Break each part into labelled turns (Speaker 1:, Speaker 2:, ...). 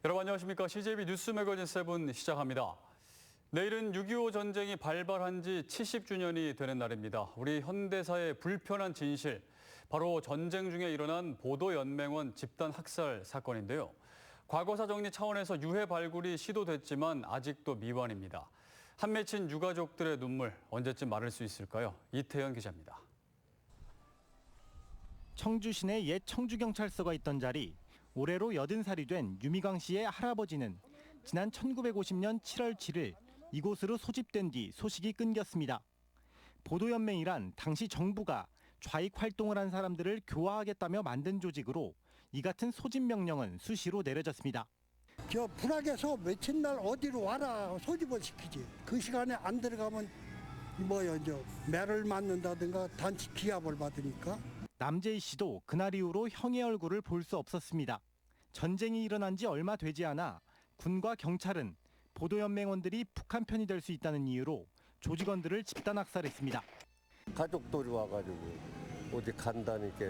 Speaker 1: 여러분 안녕하십니까. CJB 뉴스 매거진 7 시작합니다. 내일은 6.25 전쟁이 발발한 지 70주년이 되는 날입니다. 우리 현대사의 불편한 진실, 바로 전쟁 중에 일어난 보도연맹원 집단 학살 사건인데요. 과거사 정리 차원에서 유해 발굴이 시도됐지만 아직도 미완입니다. 한 맺힌 유가족들의 눈물 언제쯤 마를 수 있을까요? 이태현 기자입니다.
Speaker 2: 청주 시내 옛 청주경찰서가 있던 자리, 올해로 80살이 된 유미광 씨의 할아버지는 지난 1950년 7월 7일 이곳으로 소집된 뒤 소식이 끊겼습니다. 보도연맹이란 당시 정부가 좌익 활동을 한 사람들을 교화하겠다며 만든 조직으로 이 같은 소집 명령은 수시로 내려졌습니다.
Speaker 3: 저 분학에서 며칠 날 어디로 와라 소집을 시키지. 그 시간에 안 들어가면 이제 매를 맞는다든가 단체 기합을 받으니까.
Speaker 2: 남재희 씨도 그날 이후로 형의 얼굴을 볼 수 없었습니다. 전쟁이 일어난 지 얼마 되지 않아 군과 경찰은 보도연맹원들이 북한 편이 될 수 있다는 이유로 조직원들을 집단 학살했습니다.
Speaker 4: 가족들이 와가지고 어디 간다니까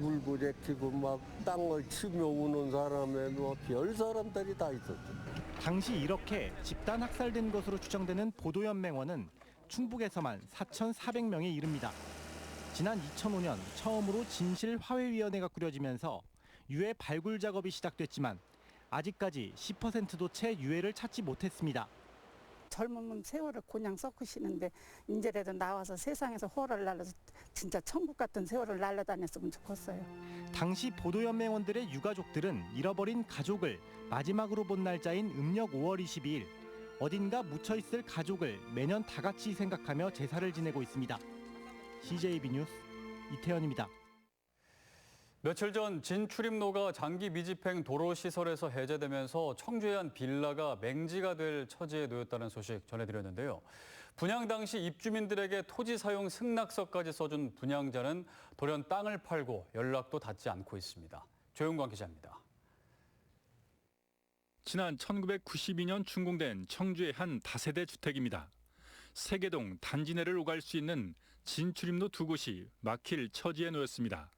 Speaker 4: 울고 제키고 막 땅을 치며 우는 사람에 뭐 별 사람들이 다 있었죠.
Speaker 2: 당시 이렇게 집단 학살된 것으로 추정되는 보도연맹원은 충북에서만 4,400명에 이릅니다. 지난 2005년 처음으로 진실화해위원회가 꾸려지면서 유해 발굴 작업이 시작됐지만 아직까지 10%도 채 유해를 찾지 못했습니다.
Speaker 5: 젊으면 세월을 그냥 썩으시는데 이제라도 나와서 세상에서 호를 날려서 진짜 천국 같은 세월을 날려다녔으면 좋겠어요.
Speaker 2: 당시 보도연맹원들의 유가족들은 잃어버린 가족을 마지막으로 본 날짜인 음력 5월 22일 어딘가 묻혀있을 가족을 매년 다 같이 생각하며 제사를 지내고 있습니다. CJB 뉴스 이태현입니다.
Speaker 1: 며칠 전 진출입로가 장기 미집행 도로시설에서 해제되면서 청주의 한 빌라가 맹지가 될 처지에 놓였다는 소식 전해드렸는데요. 분양 당시 입주민들에게 토지 사용 승낙서까지 써준 분양자는 돌연 땅을 팔고 연락도 닿지 않고 있습니다. 조용관 기자입니다.
Speaker 6: 지난 1992년 준공된 청주의 한 다세대 주택입니다. 세계동 단지 내를 오갈 수 있는 진출입로 두 곳이 막힐 처지에 놓였습니다.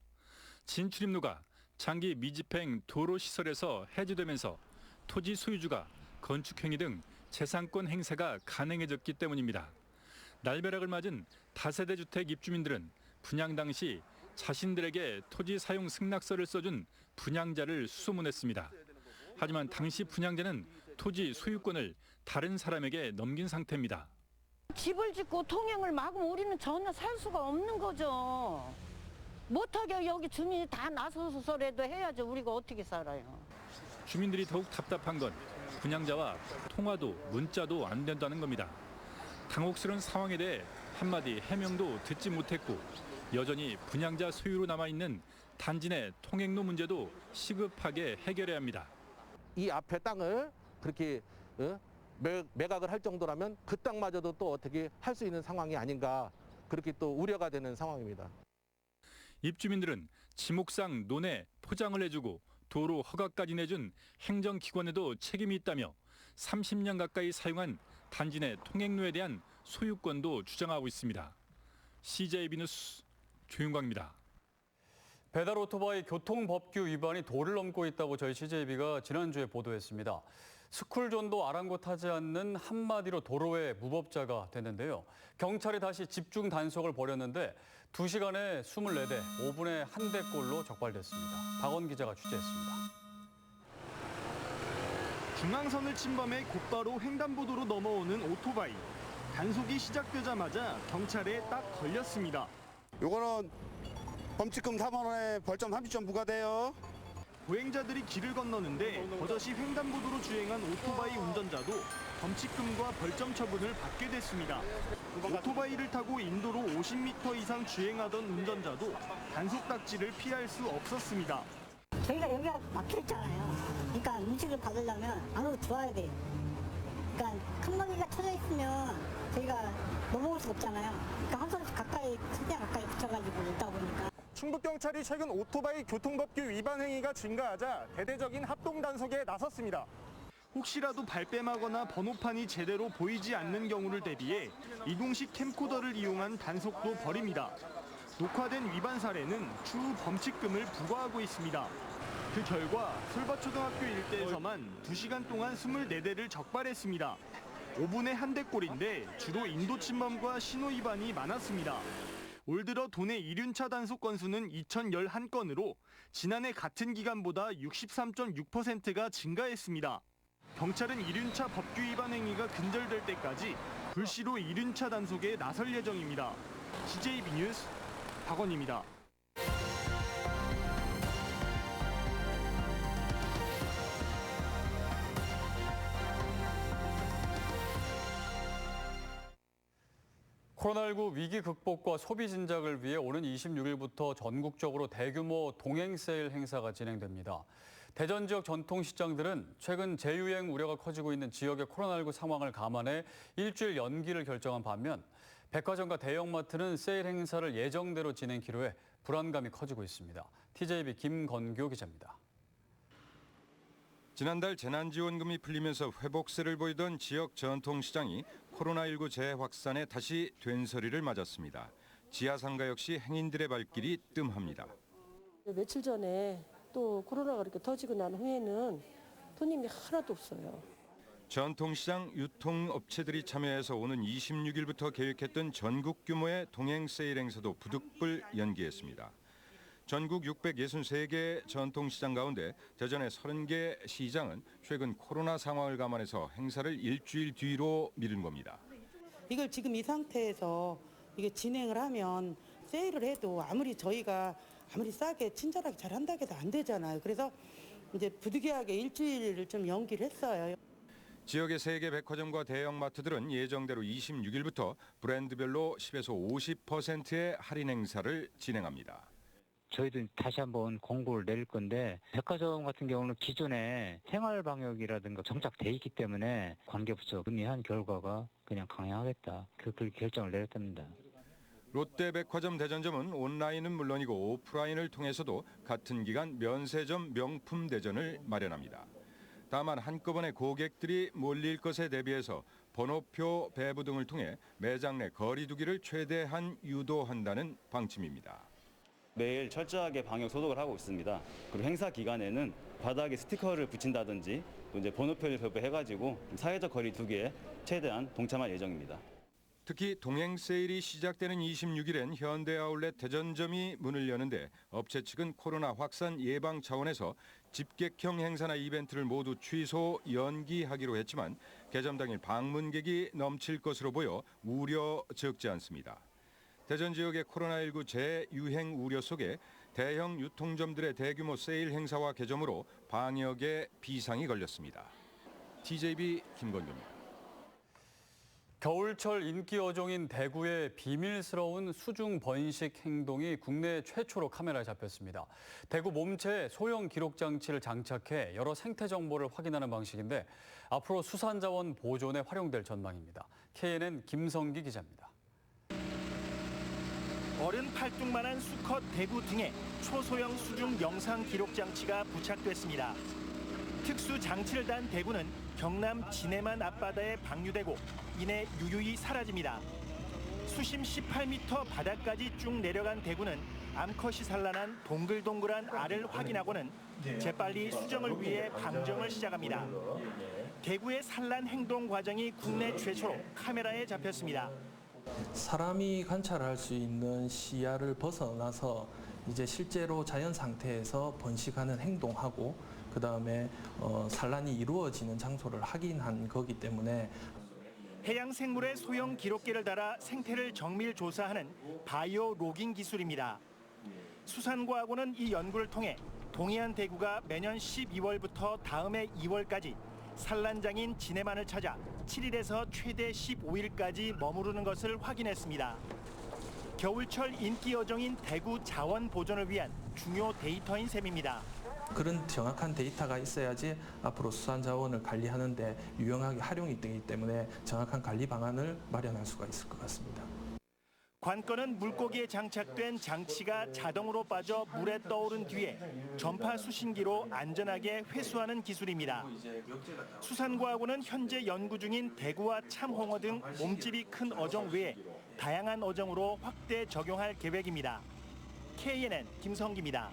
Speaker 6: 진출입로가 장기 미집행 도로시설에서 해제되면서 토지 소유주가 건축행위 등 재산권 행사가 가능해졌기 때문입니다. 날벼락을 맞은 다세대 주택 입주민들은 분양 당시 자신들에게 토지 사용 승낙서를 써준 분양자를 수소문했습니다. 하지만 당시 분양자는 토지 소유권을 다른 사람에게 넘긴 상태입니다.
Speaker 7: 집을 짓고 통행을 막으면 우리는 전혀 살 수가 없는 거죠. 못하게 여기 주민이 다 나서서라도 해야죠. 우리가 어떻게 살아요.
Speaker 6: 주민들이 더욱 답답한 건 분양자와 통화도 문자도 안 된다는 겁니다. 당혹스러운 상황에 대해 한마디 해명도 듣지 못했고 여전히 분양자 소유로 남아있는 단지 내 통행로 문제도 시급하게 해결해야 합니다.
Speaker 8: 이 앞에 땅을 그렇게 매각을 할 정도라면 그 땅마저도 또 어떻게 할 수 있는 상황이 아닌가, 그렇게 또 우려가 되는 상황입니다.
Speaker 6: 입주민들은 지목상 논에 포장을 해주고 도로 허가까지 내준 행정기관에도 책임이 있다며 30년 가까이 사용한 단지 내 통행로에 대한 소유권도 주장하고 있습니다. CJB 뉴스 조윤광입니다.
Speaker 1: 배달 오토바이 교통법규 위반이 도를 넘고 있다고 저희 CJB가 지난주에 보도했습니다. 스쿨존도 아랑곳하지 않는 한마디로 도로의 무법자가 됐는데요. 경찰이 다시 집중 단속을 벌였는데 2시간에 24대, 5분에 1대꼴로 적발됐습니다. 박원 기자가 취재했습니다.
Speaker 9: 중앙선을 침범해 곧바로 횡단보도로 넘어오는 오토바이. 단속이 시작되자마자 경찰에 딱 걸렸습니다.
Speaker 10: 요거는 범칙금 4만 원에 벌점 30점 부과돼요.
Speaker 9: 보행자들이 길을 건너는데 버젓이 횡단보도로 주행한 오토바이 운전자도 범칙금과 벌점 처분을 받게 됐습니다. 오토바이를 타고 인도로 50m 이상 주행하던 운전자도 단속 딱지를 피할 수 없었습니다.
Speaker 11: 저희가 여기가 막혀있잖아요. 그러니까 음식을 받으려면 안으로 들어와야 돼요. 그러니까 큰 바위가 쳐져 있으면 저희가 넘어올 수 없잖아요. 그러니까 한 손씩 가까이, 최대한 가까이 붙여가지고 있다 보니까.
Speaker 9: 충북경찰이 최근 오토바이 교통법규 위반 행위가 증가하자 대대적인 합동 단속에 나섰습니다. 혹시라도 발뺌하거나 번호판이 제대로 보이지 않는 경우를 대비해 이동식 캠코더를 이용한 단속도 벌입니다. 녹화된 위반 사례는 추후 범칙금을 부과하고 있습니다. 그 결과 솔밭초등학교 일대에서만 2시간 동안 24대를 적발했습니다. 5분에 한 대꼴인데 주로 인도 침범과 신호 위반이 많았습니다. 올 들어 도내 이륜차 단속 건수는 2,011건으로 지난해 같은 기간보다 63.6%가 증가했습니다. 경찰은 이륜차 법규 위반 행위가 근절될 때까지 불시로 이륜차 단속에 나설 예정입니다. CJB 뉴스 박원입니다.
Speaker 1: 코로나19 위기 극복과 소비 진작을 위해 오는 26일부터 전국적으로 대규모 동행 세일 행사가 진행됩니다. 대전 지역 전통시장들은 최근 재유행 우려가 커지고 있는 지역의 코로나19 상황을 감안해 일주일 연기를 결정한 반면 백화점과 대형마트는 세일 행사를 예정대로 진행키로 해 불안감이 커지고 있습니다. TJB 김건교 기자입니다.
Speaker 12: 지난달 재난지원금이 풀리면서 회복세를 보이던 지역 전통시장이 코로나19 재확산에 다시 된서리를 맞았습니다. 지하상가 역시 행인들의 발길이 뜸합니다.
Speaker 13: 며칠 전에 또 코로나가 이렇게 터지고 난 후에는 손님이 하나도 없어요.
Speaker 12: 전통시장 유통업체들이 참여해서 오는 26일부터 계획했던 전국 규모의 동행 세일 행사도 부득불 연기했습니다. 전국 663개 전통시장 가운데 대전의 30개 시장은 최근 코로나 상황을 감안해서 행사를 일주일 뒤로 미룬 겁니다.
Speaker 14: 이걸 지금 이 상태에서 이게 진행을 하면 세일을 해도 저희가 아무리 싸게 친절하게 잘 한다고 해도 안 되잖아요. 그래서 이제 부득이하게 일주일을 좀 연기를 했어요.
Speaker 12: 지역의 3개 백화점과 대형마트들은 예정대로 26일부터 브랜드별로 10에서 50%의 할인 행사를 진행합니다.
Speaker 15: 저희도 다시 한번 공고를 내릴 건데 백화점 같은 경우는 기존에 생활방역이라든가 정착돼 있기 때문에 관계부처 논의한 결과가 그냥 강행하겠다. 그렇게 결정을 내렸답니다.
Speaker 12: 롯데백화점 대전점은 온라인은 물론이고 오프라인을 통해서도 같은 기간 면세점 명품 대전을 마련합니다. 다만 한꺼번에 고객들이 몰릴 것에 대비해서 번호표 배부 등을 통해 매장 내 거리 두기를 최대한 유도한다는 방침입니다.
Speaker 16: 매일 철저하게 방역 소독을 하고 있습니다. 그리고 행사 기간에는 바닥에 스티커를 붙인다든지 또 이제 번호표를 배부해가지고 사회적 거리 두기에 최대한 동참할 예정입니다.
Speaker 12: 특히 동행 세일이 시작되는 26일엔 현대아울렛 대전점이 문을 여는데 업체 측은 코로나 확산 예방 차원에서 집객형 행사나 이벤트를 모두 취소, 연기하기로 했지만 개점 당일 방문객이 넘칠 것으로 보여 우려 적지 않습니다. 대전 지역의 코로나19 재유행 우려 속에 대형 유통점들의 대규모 세일 행사와 개점으로 방역에 비상이 걸렸습니다. TJB 김건규입니다.
Speaker 1: 겨울철 인기 어종인 대구의 비밀스러운 수중 번식 행동이 국내 최초로 카메라에 잡혔습니다. 대구 몸체에 소형 기록 장치를 장착해 여러 생태 정보를 확인하는 방식인데 앞으로 수산자원 보존에 활용될 전망입니다. KNN 김성기 기자입니다.
Speaker 2: 어른 팔뚝만한 수컷 대구 등에 초소형 수중 영상 기록 장치가 부착됐습니다. 특수 장치를 단 대구는 경남 진해만 앞바다에 방류되고 이내 유유히 사라집니다. 수심 18m 바다까지 쭉 내려간 대구는 암컷이 산란한 동글동글한 알을 확인하고는 재빨리 수정을 위해 방정을 시작합니다. 대구의 산란 행동 과정이 국내 최초로 카메라에 잡혔습니다.
Speaker 17: 사람이 관찰할 수 있는 시야를 벗어나서 이제 실제로 자연 상태에서 번식하는 행동하고 그다음에 산란이 이루어지는 장소를 확인한 거기 때문에
Speaker 2: 해양 생물의 소형 기록계를 달아 생태를 정밀 조사하는 바이오 로깅 기술입니다. 수산과학원은 이 연구를 통해 동해안 대구가 매년 12월부터 다음해 2월까지 산란장인 진해만을 찾아 7일에서 최대 15일까지 머무르는 것을 확인했습니다. 겨울철 인기 여정인 대구 자원 보존을 위한 중요 데이터인 셈입니다.
Speaker 17: 그런 정확한 데이터가 있어야지 앞으로 수산 자원을 관리하는 데 유용하게 활용이 되기 때문에 정확한 관리 방안을 마련할 수가 있을 것 같습니다.
Speaker 2: 관건은 물고기에 장착된 장치가 자동으로 빠져 물에 떠오른 뒤에 전파 수신기로 안전하게 회수하는 기술입니다. 수산과학원은 현재 연구 중인 대구와 참홍어 등 몸집이 큰 어종 외에 다양한 어종으로 확대 적용할 계획입니다. KNN 김성기입니다.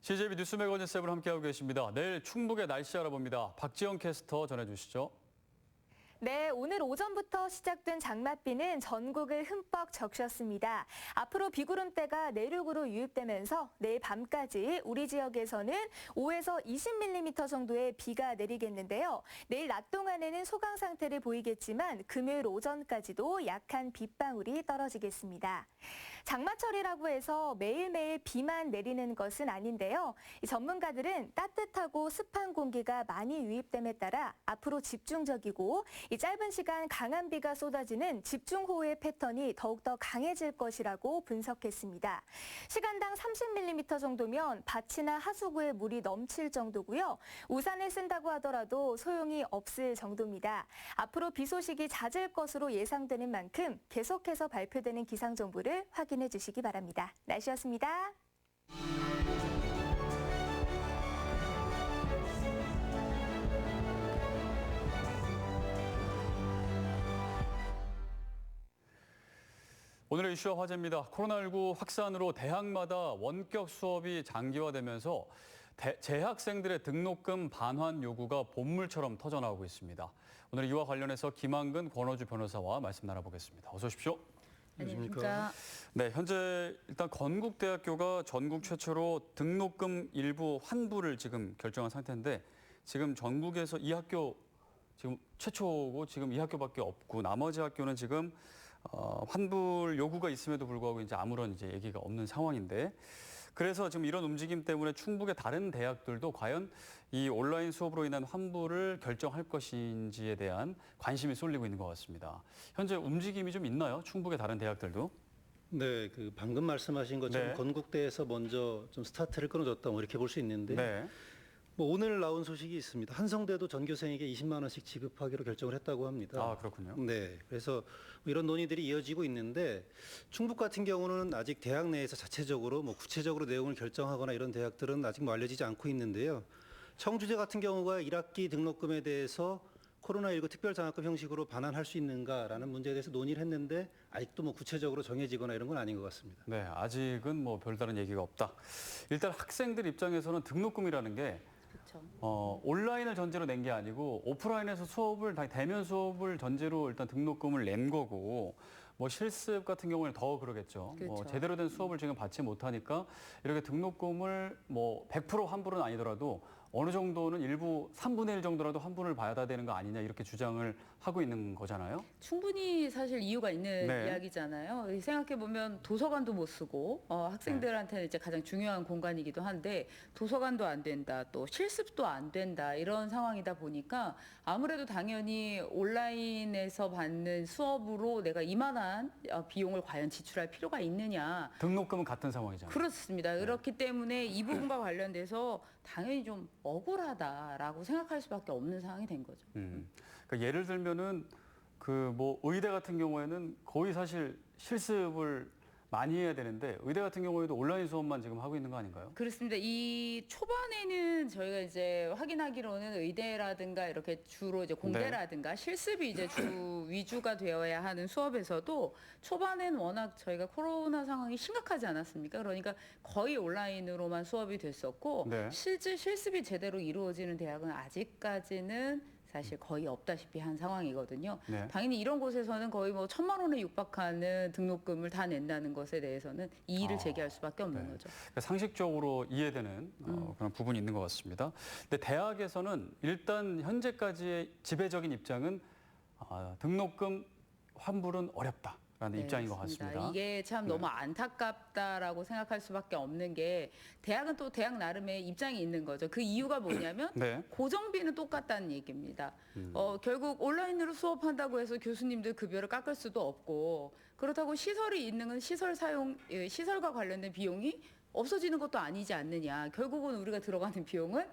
Speaker 1: CJB 뉴스 매거진 7 함께하고 계십니다. 내일 충북의 날씨 알아봅니다. 박지영 캐스터 전해주시죠.
Speaker 18: 네, 오늘 오전부터 시작된 장맛비는 전국을 흠뻑 적셨습니다. 앞으로 비구름대가 내륙으로 유입되면서 내일 밤까지 우리 지역에서는 5에서 20mm 정도의 비가 내리겠는데요. 내일 낮 동안에는 소강 상태를 보이겠지만 금요일 오전까지도 약한 빗방울이 떨어지겠습니다. 장마철이라고 해서 매일매일 비만 내리는 것은 아닌데요. 전문가들은 따뜻하고 습한 공기가 많이 유입됨에 따라 앞으로 집중적이고 이 짧은 시간 강한 비가 쏟아지는 집중호우의 패턴이 더욱더 강해질 것이라고 분석했습니다. 시간당 30mm 정도면 밭이나 하수구에 물이 넘칠 정도고요. 우산을 쓴다고 하더라도 소용이 없을 정도입니다. 앞으로 비 소식이 잦을 것으로 예상되는 만큼 계속해서 발표되는 기상정보를 확인해 주시기 바랍니다. 날씨였습니다.
Speaker 1: 오늘의 이슈와 화제입니다. 코로나19 확산으로 대학마다 원격 수업이 장기화되면서 재학생들의 등록금 반환 요구가 본물처럼 터져나오고 있습니다. 오늘 이와 관련해서 김한근 권호주 변호사와 말씀 나눠보겠습니다. 어서 오십시오.
Speaker 19: 안녕하십니까.
Speaker 1: 네, 현재 일단 건국대학교가 전국 최초로 등록금 일부 환불을 지금 결정한 상태인데 지금 전국에서 이 학교 지금 최초고 지금 이 학교밖에 없고 나머지 학교는 지금 환불 요구가 있음에도 불구하고 이제 아무런 이제 얘기가 없는 상황인데 그래서 지금 이런 움직임 때문에 충북의 다른 대학들도 과연 이 온라인 수업으로 인한 환불을 결정할 것인지에 대한 관심이 쏠리고 있는 것 같습니다. 현재 움직임이 좀 있나요? 충북의 다른 대학들도?
Speaker 19: 네, 그 방금 말씀하신 것처럼
Speaker 1: 네.
Speaker 19: 건국대에서 먼저 좀 스타트를 끊어줬다 뭐 이렇게 볼 수 있는데
Speaker 1: 네.
Speaker 19: 뭐 오늘 나온 소식이 있습니다. 한성대도 전교생에게 20만 원씩 지급하기로 결정을 했다고 합니다.
Speaker 1: 아, 그렇군요.
Speaker 19: 네, 그래서 이런 논의들이 이어지고 있는데 충북 같은 경우는 아직 대학 내에서 자체적으로 뭐 구체적으로 내용을 결정하거나 이런 대학들은 아직 뭐 알려지지 않고 있는데요. 청주대 같은 경우가 1학기 등록금에 대해서 코로나19 특별장학금 형식으로 반환할 수 있는가라는 문제에 대해서 논의를 했는데 아직도 뭐 구체적으로 정해지거나 이런 건 아닌 것 같습니다.
Speaker 1: 네, 아직은 뭐 별다른 얘기가 없다. 일단 학생들 입장에서는 등록금이라는 게 온라인을 전제로 낸 게 아니고 오프라인에서 수업을 대면 수업을 전제로 일단 등록금을 낸 거고 뭐 실습 같은 경우는 더 그러겠죠. 뭐 제대로 된 수업을 지금 받지 못하니까 이렇게 등록금을 뭐 100% 환불은 아니더라도 어느 정도는 일부 3분의 1 정도라도 환불을 받아야 되는 거 아니냐 이렇게 주장을 하고 있는 거잖아요.
Speaker 20: 충분히 사실 이유가 있는
Speaker 1: 네.
Speaker 20: 이야기잖아요. 생각해보면 도서관도 못 쓰고 학생들한테는 이제 가장 중요한 공간이기도 한데 도서관도 안 된다, 또 실습도 안 된다 이런 상황이다 보니까 아무래도 당연히 온라인에서 받는 수업으로 내가 이만한 비용을 과연 지출할 필요가 있느냐.
Speaker 1: 등록금은 같은 상황이잖아요.
Speaker 20: 그렇습니다. 그렇기 때문에 이 부분과 관련돼서 당연히 좀 억울하다라고 생각할 수밖에 없는 상황이 된 거죠.
Speaker 1: 그러니까 예를 들면은 그 뭐 의대 같은 경우에는 거의 사실 실습을 많이 해야 되는데 의대 같은 경우에도 온라인 수업만 지금 하고 있는 거 아닌가요?
Speaker 20: 그렇습니다. 이 초반에는 저희가 이제 확인하기로는 의대라든가 이렇게 주로 이제 공대라든가 실습이 이제 주 위주가 되어야 하는 수업에서도 초반엔 워낙 저희가 코로나 상황이 심각하지 않았습니까? 그러니까 거의 온라인으로만 수업이 됐었고
Speaker 1: 네.
Speaker 20: 실제 실습이 제대로 이루어지는 대학은 아직까지는 사실 거의 없다시피 한 상황이거든요.
Speaker 1: 네.
Speaker 20: 당연히 이런 곳에서는 거의 뭐 1,000만 원에 육박하는 등록금을 다 낸다는 것에 대해서는 이의를 제기할 수밖에 없는 거죠.
Speaker 1: 그러니까 상식적으로 이해되는 그런 부분이 있는 것 같습니다. 근데 대학에서는 일단 현재까지의 지배적인 입장은 등록금 환불은 어렵다라는 입장인 것
Speaker 20: 맞습니다.
Speaker 1: 같습니다.
Speaker 20: 이게 참 너무 안타깝다라고 생각할 수밖에 없는 게 대학은 또 대학 나름의 입장이 있는 거죠. 그 이유가 뭐냐면
Speaker 1: 네.
Speaker 20: 고정비는 똑같다는 얘기입니다. 결국 온라인으로 수업한다고 해서 교수님들 급여를 깎을 수도 없고 그렇다고 시설이 있는 건 시설과 관련된 비용이 없어지는 것도 아니지 않느냐. 결국은 우리가 들어가는 비용은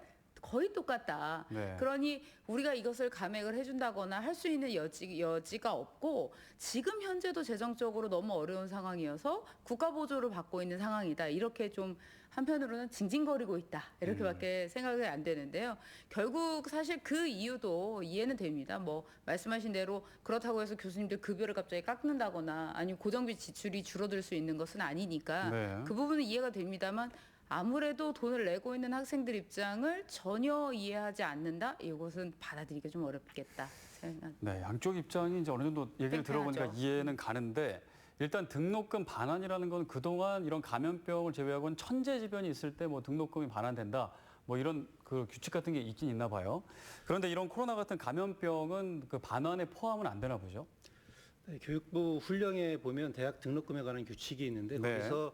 Speaker 20: 거의 똑같다.
Speaker 1: 네.
Speaker 20: 그러니 우리가 이것을 감액을 해준다거나 할 수 있는 여지가 없고 지금 현재도 재정적으로 너무 어려운 상황이어서 국가 보조를 받고 있는 상황이다. 이렇게 좀 한편으로는 징징거리고 있다. 이렇게밖에 생각이 안 되는데요. 결국 사실 그 이유도 이해는 됩니다. 뭐 말씀하신 대로 그렇다고 해서 교수님들 급여를 갑자기 깎는다거나 아니면 고정비 지출이 줄어들 수 있는 것은 아니니까
Speaker 1: 네.
Speaker 20: 그 부분은 이해가 됩니다만 아무래도 돈을 내고 있는 학생들 입장을 전혀 이해하지 않는다. 이것은 받아들이기 좀 어렵겠다.
Speaker 1: 네, 양쪽 입장이 이제 어느 정도 얘기를 들어보니까 이해는 가는데 일단 등록금 반환이라는 건 그동안 이런 감염병을 제외하고는 천재지변이 있을 때 뭐 등록금이 반환된다. 뭐 이런 그 규칙 같은 게 있긴 있나 봐요. 그런데 이런 코로나 같은 감염병은 그 반환에 포함은 안 되나 보죠?
Speaker 19: 네, 교육부 훈령에 보면 대학 등록금에 관한 규칙이 있는데
Speaker 1: 네.
Speaker 19: 거기서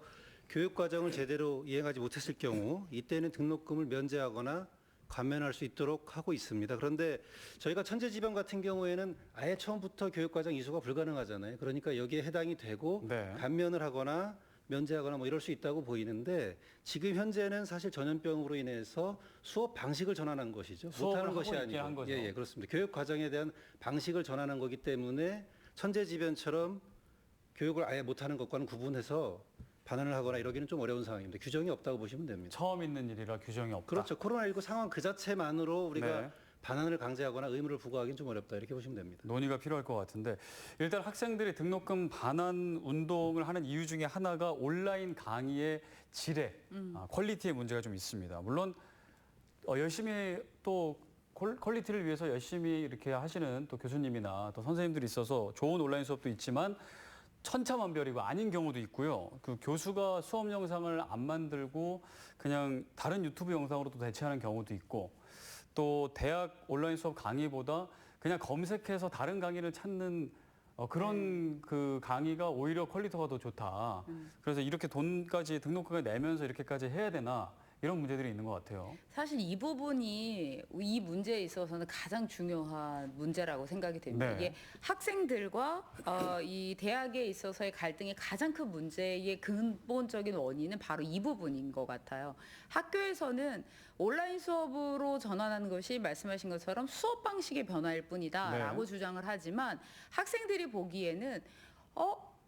Speaker 19: 교육 과정을 제대로 이행하지 못했을 경우 이때는 등록금을 면제하거나 감면할 수 있도록 하고 있습니다. 그런데 저희가 천재지변 같은 경우에는 아예 처음부터 교육과정 이수가 불가능하잖아요. 그러니까 여기에 해당이 되고 감면을 하거나 면제하거나 뭐 이럴 수 있다고 보이는데 지금 현재는 사실 전염병으로 인해서 수업 방식을 전환한 것이죠. 못하는 것이 아니고. 예, 그렇습니다. 교육 과정에 대한 방식을 전환한 거기 때문에 천재지변처럼 교육을 아예 못하는 것과는 구분해서 반환을 하거나 이러기는 좀 어려운 상황입니다. 규정이 없다고 보시면 됩니다.
Speaker 1: 처음 있는 일이라 규정이 없다.
Speaker 19: 그렇죠. 코로나19 상황 그 자체만으로 우리가 반환을 강제하거나 의무를 부과하기는 좀 어렵다 이렇게 보시면 됩니다.
Speaker 1: 논의가 필요할 것 같은데 일단 학생들이 등록금 반환 운동을 하는 이유 중에 하나가 온라인 강의의 질에 퀄리티의 문제가 좀 있습니다. 물론 열심히 또 퀄리티를 위해서 열심히 이렇게 하시는 또 교수님이나 또 선생님들이 있어서 좋은 온라인 수업도 있지만 천차만별이고 아닌 경우도 있고요. 그 교수가 수업 영상을 안 만들고 그냥 다른 유튜브 영상으로도 대체하는 경우도 있고 또 대학 온라인 수업 강의보다 그냥 검색해서 다른 강의를 찾는 그런 그 강의가 오히려 퀄리티가 더 좋다. 그래서 이렇게 돈까지 등록금을 내면서 이렇게까지 해야 되나 이런 문제들이 있는 것 같아요.
Speaker 20: 사실 이 부분이 이 문제에 있어서는 가장 중요한 문제라고 생각이 됩니다.
Speaker 1: 네.
Speaker 20: 이게 학생들과 이 대학에 있어서의 갈등의 가장 큰 문제의 근본적인 원인은 바로 이 부분인 것 같아요. 학교에서는 온라인 수업으로 전환하는 것이 말씀하신 것처럼 수업 방식의 변화일 뿐이다라고 주장을 하지만 학생들이 보기에는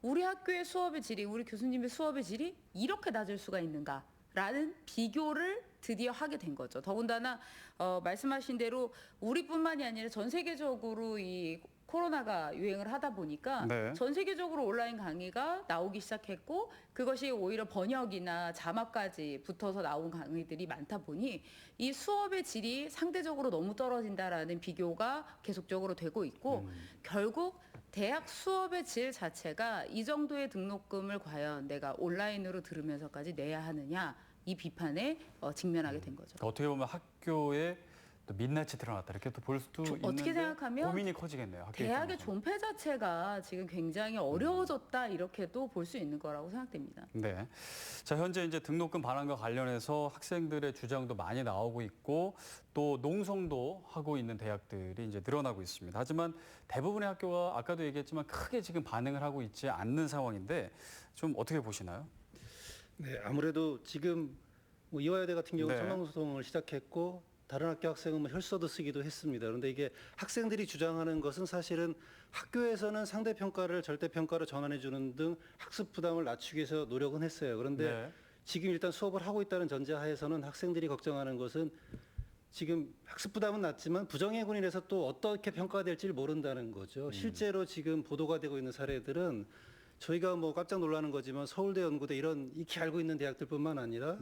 Speaker 20: 우리 학교의 수업의 질이 우리 교수님의 수업의 질이 이렇게 낮을 수가 있는가? 라는 비교를 드디어 하게 된 거죠. 더군다나 말씀하신 대로 우리뿐만이 아니라 전 세계적으로 이 코로나가 유행을 하다 보니까 전 세계적으로 온라인 강의가 나오기 시작했고 그것이 오히려 번역이나 자막까지 붙어서 나온 강의들이 많다 보니 이 수업의 질이 상대적으로 너무 떨어진다라는 비교가 계속적으로 되고 있고 결국 대학 수업의 질 자체가 이 정도의 등록금을 과연 내가 온라인으로 들으면서까지 내야 하느냐 이 비판에 직면하게 된 거죠.
Speaker 1: 어떻게 보면 학교에 또 민낯이 드러났다 이렇게 또 볼 수도 있는데
Speaker 20: 어떻게 생각하면
Speaker 1: 고민이 커지겠네요.
Speaker 20: 대학의 존폐 자체가 지금 굉장히 어려워졌다 이렇게도 볼 수 있는 거라고 생각됩니다.
Speaker 1: 네. 자, 현재 이제 등록금 반환과 관련해서 학생들의 주장도 많이 나오고 있고 또 농성도 하고 있는 대학들이 이제 늘어나고 있습니다. 하지만 대부분의 학교가 아까도 얘기했지만 크게 지금 반응을 하고 있지 않는 상황인데 좀 어떻게 보시나요?
Speaker 19: 네, 아무래도 지금 뭐 이화여대 같은 경우 소송을 시작했고 다른 학교 학생은 뭐 혈서도 쓰기도 했습니다. 그런데 이게 학생들이 주장하는 것은 사실은 학교에서는 상대평가를 절대평가로 전환해 주는 등 학습 부담을 낮추기 위해서 노력은 했어요. 그런데 지금 일단 수업을 하고 있다는 전제하에서는 학생들이 걱정하는 것은 지금 학습 부담은 낮지만 부정행군이라서 또 어떻게 평가가 될지를 모른다는 거죠. 실제로 지금 보도가 되고 있는 사례들은 저희가 뭐 깜짝 놀라는 거지만 서울대, 연구대 이런 익히 알고 있는 대학들뿐만 아니라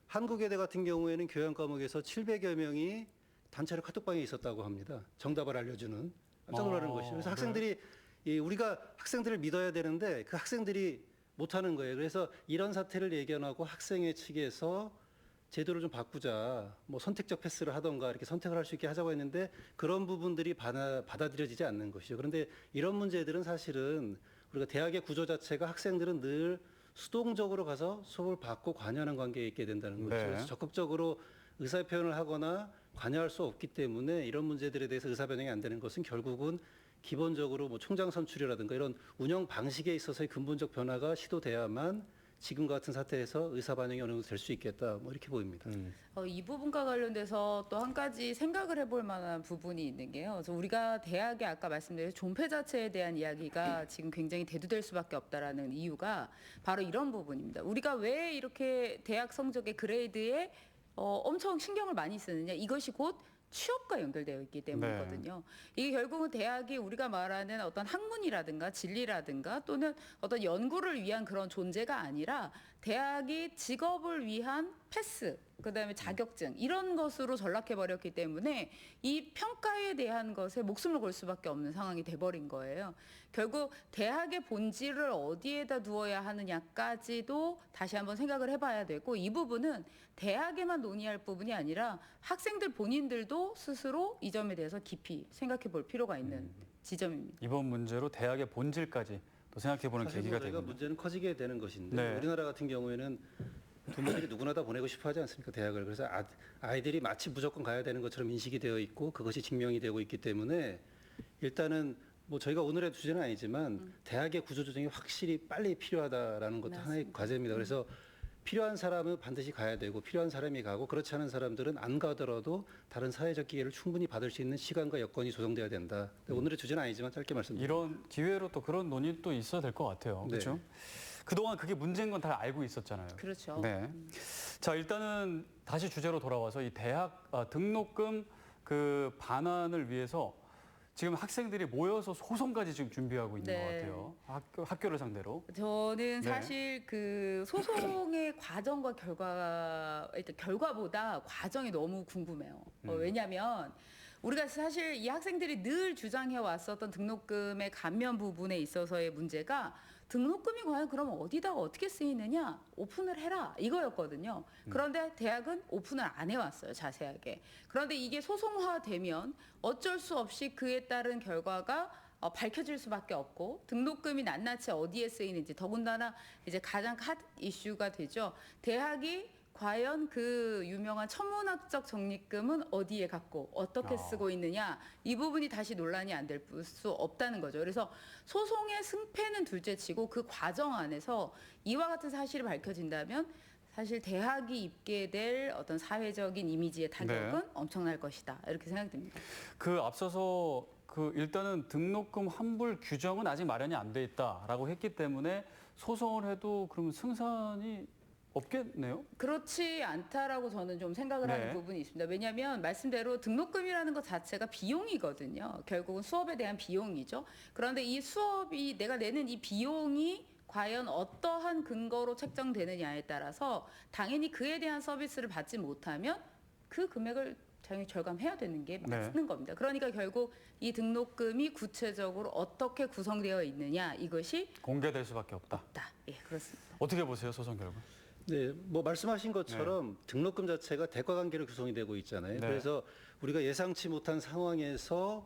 Speaker 19: 한국외대 같은 경우에는 교양 과목에서 700여 명이 단체로 카톡방에 있었다고 합니다. 정답을 알려주는 깜짝 놀라는 것이죠. 그래서 학생들이 우리가 학생들을 믿어야 되는데 그 학생들이 못하는 거예요. 그래서 이런 사태를 예견하고 학생회 측에서 제도를 좀 바꾸자, 뭐 선택적 패스를 하던가 이렇게 선택을 할 수 있게 하자고 했는데 그런 부분들이 받아들여지지 않는 것이죠. 그런데 이런 문제들은 사실은 우리가 대학의 구조 자체가 학생들은 늘 수동적으로 가서 수업을 받고 관여하는 관계에 있게 된다는 거죠. 그래서 적극적으로 의사표현을 하거나 관여할 수 없기 때문에 이런 문제들에 대해서 의사변경이 안 되는 것은 결국은 기본적으로 뭐 총장 선출이라든가 이런 운영 방식에 있어서의 근본적 변화가 시도돼야만 지금 같은 사태에서 의사반영이 어느 정도 될 수 있겠다, 뭐 이렇게 보입니다.
Speaker 20: 이 부분과 관련돼서 또 한 가지 생각을 해볼 만한 부분이 있는 게요. 그래서 우리가 대학에 아까 말씀드린 존폐 자체에 대한 이야기가 지금 굉장히 대두될 수밖에 없다라는 이유가 바로 이런 부분입니다. 우리가 왜 이렇게 대학 성적의 그레이드에 엄청 신경을 많이 쓰느냐, 이것이 곧 취업과 연결되어 있기 때문이거든요. 이게 결국은 대학이 우리가 말하는 어떤 학문이라든가 진리라든가 또는 어떤 연구를 위한 그런 존재가 아니라 대학이 직업을 위한 패스, 그다음에 자격증 이런 것으로 전락해 버렸기 때문에 이 평가에 대한 것에 목숨을 걸 수밖에 없는 상황이 돼버린 거예요. 결국 대학의 본질을 어디에다 두어야 하느냐까지도 다시 한번 생각을 해봐야 되고, 이 부분은 대학에만 논의할 부분이 아니라 학생들 본인들도 스스로 이 점에 대해서 깊이 생각해 볼 필요가 있는 지점입니다.
Speaker 1: 이번 문제로 대학의 본질까지 또 생각해보는 계기가
Speaker 19: 저희가
Speaker 1: 되겠네요.
Speaker 19: 문제는 커지게 되는 것인데,
Speaker 1: 네.
Speaker 19: 우리나라 같은 경우에는 부모들이 누구나 다 보내고 싶어 하지 않습니까, 대학을. 그래서 아이들이 마치 무조건 가야 되는 것처럼 인식이 되어 있고 그것이 증명이 되고 있기 때문에 일단은 뭐 저희가 오늘의 주제는 아니지만 대학의 구조조정이 확실히 빨리 필요하다라는 것도 하나의 과제입니다. 그래서 필요한 사람은 반드시 가야 되고 필요한 사람이 가고, 그렇지 않은 사람들은 안 가더라도 다른 사회적 기회를 충분히 받을 수 있는 시간과 여건이 조성돼야 된다. 오늘의 주제는 아니지만 짧게 말씀드립니다.
Speaker 1: 이런 기회로 또 그런 논의도 있어야 될 것 같아요.
Speaker 19: 네.
Speaker 1: 그렇죠? 그동안 그게 문제인 건 다 알고 있었잖아요.
Speaker 20: 그렇죠.
Speaker 1: 네. 자, 일단은 다시 주제로 돌아와서 이 대학 등록금 그 반환을 위해서 지금 학생들이 모여서 소송까지 지금 준비하고 있는 것 같아요. 학교를 상대로.
Speaker 20: 저는
Speaker 1: 네.
Speaker 20: 사실 그 소송의 과정과 결과보다 과정이 너무 궁금해요. 왜냐하면 우리가 사실 이 학생들이 늘 주장해 왔었던 등록금의 감면 부분에 있어서의 문제가, 등록금이 과연 그럼 어디다가 어떻게 쓰이느냐, 오픈을 해라 이거였거든요. 그런데 대학은 오픈을 안 해왔어요, 자세하게. 그런데 이게 소송화되면 어쩔 수 없이 그에 따른 결과가 밝혀질 수밖에 없고, 등록금이 낱낱이 어디에 쓰이는지, 더군다나 이제 가장 핫 이슈가 되죠. 대학이 과연 그 유명한 천문학적 적립금은 어디에 갖고 어떻게 쓰고 있느냐, 이 부분이 다시 논란이 안 될 수 없다는 거죠. 그래서 소송의 승패는 둘째치고 그 과정 안에서 이와 같은 사실이 밝혀진다면 사실 대학이 입게 될 어떤 사회적인 이미지의 타격은 엄청날 것이다, 이렇게 생각됩니다.
Speaker 1: 그 앞서서 그 일단은 등록금 환불 규정은 아직 마련이 안 돼 있다라고 했기 때문에 소송을 해도 그러면 승산이 없겠네요?
Speaker 20: 그렇지 않다라고 저는 좀 생각을 하는 부분이 있습니다. 왜냐하면 말씀대로 등록금이라는 것 자체가 비용이거든요. 결국은 수업에 대한 비용이죠. 그런데 이 수업이, 내가 내는 이 비용이 과연 어떠한 근거로 책정되느냐에 따라서 당연히 그에 대한 서비스를 받지 못하면 그 금액을 당연히 절감해야 되는 게 맞는 겁니다. 그러니까 결국 이 등록금이 구체적으로 어떻게 구성되어 있느냐, 이것이
Speaker 1: 공개될 수밖에 없다.
Speaker 20: 예, 그렇습니다.
Speaker 1: 어떻게 보세요, 소송 결과?
Speaker 19: 네, 뭐 말씀하신 것처럼 등록금 자체가 대가관계로 구성이 되고 있잖아요. 그래서 우리가 예상치 못한 상황에서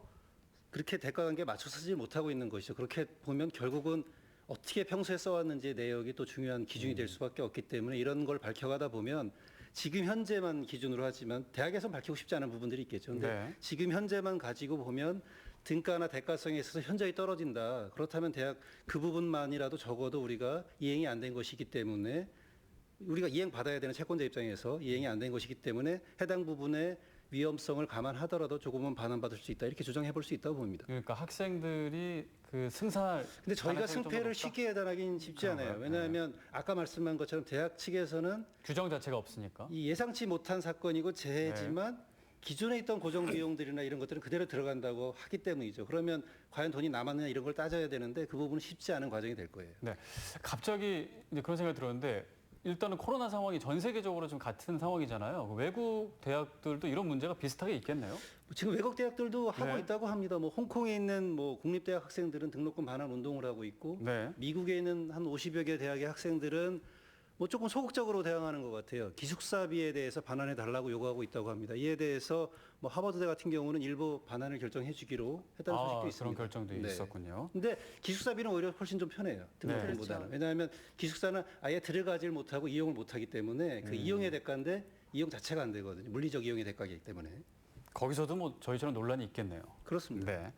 Speaker 19: 그렇게 대가관계에 맞춰 쓰지 못하고 있는 것이죠. 그렇게 보면 결국은 어떻게 평소에 써왔는지의 내역이 또 중요한 기준이 될 수밖에 없기 때문에 이런 걸 밝혀가다 보면 지금 현재만 기준으로 하지만 대학에서는 밝히고 싶지 않은 부분들이 있겠죠. 근데 지금 현재만 가지고 보면 등가나 대가성에 있어서 현저히 떨어진다. 그렇다면 대학 그 부분만이라도 적어도 우리가 이행이 안 된 것이기 때문에, 우리가 이행받아야 되는 채권자 입장에서 이행이 안 된 것이기 때문에 해당 부분의 위험성을 감안하더라도 조금은 반환받을 수 있다, 이렇게 조정해 볼 수 있다고 봅니다.
Speaker 1: 그러니까 학생들이 그 승산을,
Speaker 19: 근데 저희가 승패를 쉽게 예단하기는 쉽지 않아요. 왜냐하면 아까 말씀한 것처럼 대학 측에서는
Speaker 1: 규정 자체가 없으니까
Speaker 19: 이 예상치 못한 사건이고 재해지만 기존에 있던 고정 비용들이나 이런 것들은 그대로 들어간다고 하기 때문이죠. 그러면 과연 돈이 남았느냐 이런 걸 따져야 되는데 그 부분은 쉽지 않은 과정이 될 거예요.
Speaker 1: 네, 갑자기 이제 그런 생각이 들었는데, 일단은 코로나 상황이 전 세계적으로 좀 같은 상황이잖아요. 외국 대학들도 이런 문제가 비슷하게 있겠네요.
Speaker 19: 지금 외국 대학들도 하고 있다고 합니다. 뭐 홍콩에 있는 뭐 국립대학 학생들은 등록금 반환 운동을 하고 있고, 미국에 있는 한 50여 개 대학의 학생들은 뭐 조금 소극적으로 대응하는 것 같아요. 기숙사비에 대해서 반환해 달라고 요구하고 있다고 합니다. 이에 대해서 뭐 하버드대 같은 경우는 일부 반환을 결정해 주기로 했다는 소식도 있습니다.
Speaker 1: 그런 결정도 있었군요.
Speaker 19: 근데 기숙사비는 오히려 훨씬 좀 편해요. 등록금보다는. 왜냐하면 기숙사는 아예 들어가질 못하고 이용을 못하기 때문에 그 이용의 대가인데 이용 자체가 안 되거든요. 물리적 이용의 대가이기 때문에.
Speaker 1: 거기서도 뭐 저희처럼 논란이 있겠네요.
Speaker 19: 그렇습니다.
Speaker 1: 네.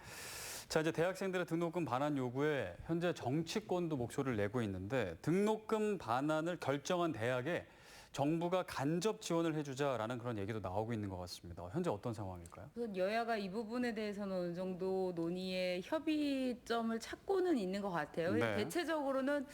Speaker 1: 자, 이제 대학생들의 등록금 반환 요구에 현재 정치권도 목소리를 내고 있는데, 등록금 반환을 결정한 대학에 정부가 간접 지원을 해주자라는 그런 얘기도 나오고 있는 것 같습니다. 현재 어떤 상황일까요?
Speaker 20: 우선 여야가 이 부분에 대해서는 어느 정도 논의의 협의점을 찾고는 있는 것 같아요. 대체적으로는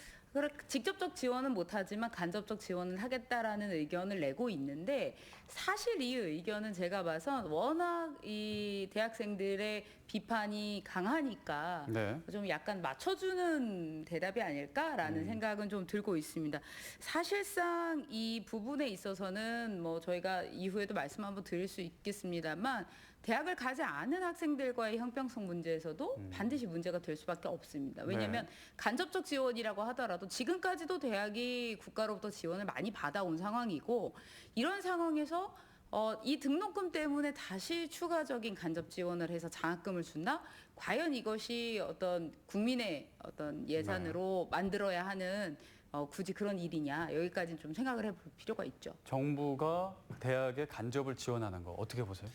Speaker 20: 직접적 지원은 못하지만 간접적 지원을 하겠다라는 의견을 내고 있는데 사실 이 의견은 제가 봐선 워낙 이 대학생들의 비판이 강하니까
Speaker 1: 네.
Speaker 20: 좀 약간 맞춰주는 대답이 아닐까라는 생각은 좀 들고 있습니다. 사실상 이 부분에 있어서는 뭐 저희가 이후에도 말씀 한번 드릴 수 있겠습니다만 대학을 가지 않은 학생들과의 형평성 문제에서도 반드시 문제가 될 수밖에 없습니다. 왜냐하면 간접적 지원이라고 하더라도 지금까지도 대학이 국가로부터 지원을 많이 받아온 상황이고 이런 상황에서 이 등록금 때문에 다시 추가적인 간접 지원을 해서 장학금을 준다? 과연 이것이 어떤 국민의 어떤 예산으로 만들어야 하는 굳이 그런 일이냐 여기까지는 좀 생각을 해볼 필요가 있죠.
Speaker 1: 정부가 대학에 간접을 지원하는 거 어떻게 보세요?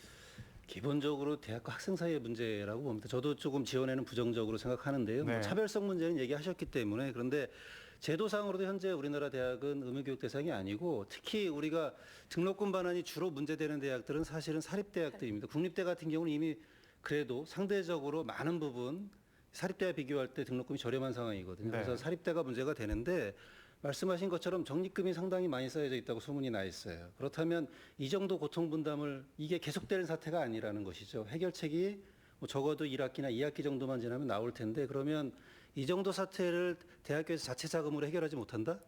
Speaker 19: 기본적으로 대학과 학생 사이의 문제라고 봅니다. 저도 조금 지원에는 부정적으로 생각하는데요. 뭐 차별성 문제는 얘기하셨기 때문에 그런데 제도상으로도 현재 우리나라 대학은 의무교육 대상이 아니고 특히 우리가 등록금 반환이 주로 문제되는 대학들은 사실은 사립대학들입니다. 국립대 같은 경우는 이미 그래도 상대적으로 많은 부분 사립대와 비교할 때 등록금이 저렴한 상황이거든요. 그래서 사립대가 문제가 되는데 말씀하신 것처럼 적립금이 상당히 많이 쌓여져 있다고 소문이 나 있어요. 그렇다면 이 정도 고통 분담을 이게 계속되는 사태가 아니라는 것이죠. 해결책이 뭐 적어도 1학기나 2학기 정도만 지나면 나올 텐데 그러면 이 정도 사태를 대학교에서 자체 자금으로 해결하지 못한다?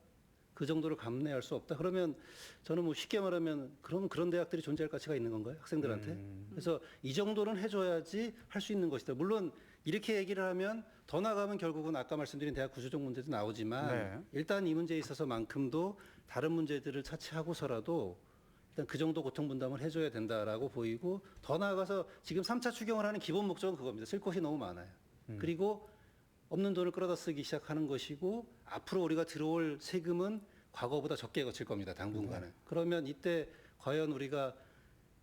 Speaker 19: 그 정도를 감내할 수 없다? 그러면 저는 뭐 쉽게 말하면 그럼 그런 대학들이 존재할 가치가 있는 건가요? 학생들한테? 그래서 이 정도는 해줘야지 할 수 있는 것이다. 물론 이렇게 얘기를 하면 더 나가면 결국은 아까 말씀드린 대학 구조적 문제도 나오지만 일단 이 문제에 있어서만큼도 다른 문제들을 차치하고서라도 일단 그 정도 고통 분담을 해줘야 된다라고 보이고 더 나아가서 지금 3차 추경을 하는 기본 목적은 그겁니다. 쓸 것이 너무 많아요. 그리고 없는 돈을 끌어다 쓰기 시작하는 것이고 앞으로 우리가 들어올 세금은 과거보다 적게 거칠 겁니다. 당분간은. 그러면 이때 과연 우리가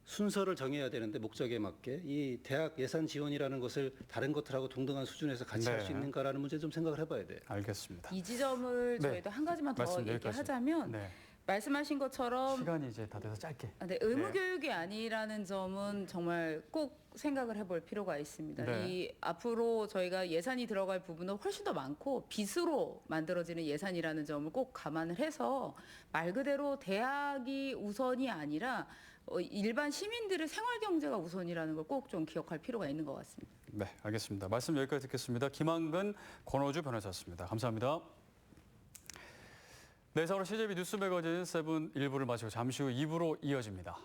Speaker 19: 순서를 정해야 되는데 목적에 맞게 이 대학 예산 지원이라는 것을 다른 것들하고 동등한 수준에서 같이 할 수 있는가라는 문제 좀 생각을 해봐야 돼요.
Speaker 1: 알겠습니다.
Speaker 20: 이 지점을 저희도 한 가지만 더 얘기하자면 말씀하신 것처럼
Speaker 1: 시간이 이제 다 돼서 짧게.
Speaker 20: 의무교육이 아니라는 점은 정말 꼭 생각을 해볼 필요가 있습니다. 이 앞으로 저희가 예산이 들어갈 부분은 훨씬 더 많고 빚으로 만들어지는 예산이라는 점을 꼭 감안을 해서 말 그대로 대학이 우선이 아니라 일반 시민들의 생활 경제가 우선이라는 걸 꼭 좀 기억할 필요가 있는 것 같습니다.
Speaker 1: 네, 알겠습니다. 말씀 여기까지 듣겠습니다. 김한근, 권호주 변호사였습니다. 감사합니다. 네, 이상으로 CJB 뉴스 매거진 7 1부를 마치고 잠시 후 2부로 이어집니다.